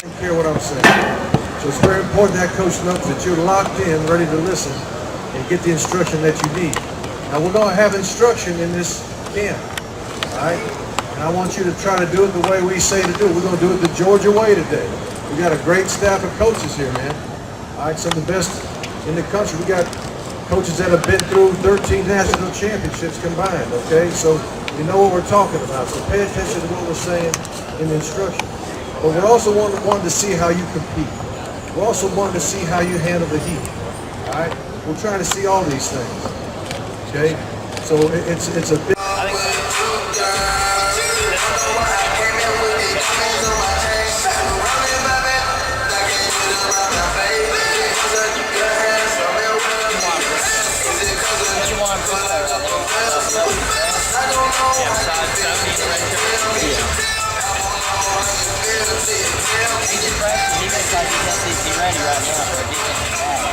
don't care what I'm saying. So it's very important that coach knows that you're locked in, ready to listen, and get the instruction that you need. Now we're going to have instruction in this camp, all right? And I want you to try to do it the way we say to do it. We're going to do it the Georgia way today. We got a great staff of coaches here, man. All right, some of the best in the country. We got coaches that have been through 13 national championships combined, okay? So you know what we're talking about. So pay attention to what we're saying in the instruction. But we're also wanting to see how you compete. We're also wanting to see how you handle the heat, all right? We're trying to see all these things, okay? So it's a big... He makes like he's ready right now for a defensive back.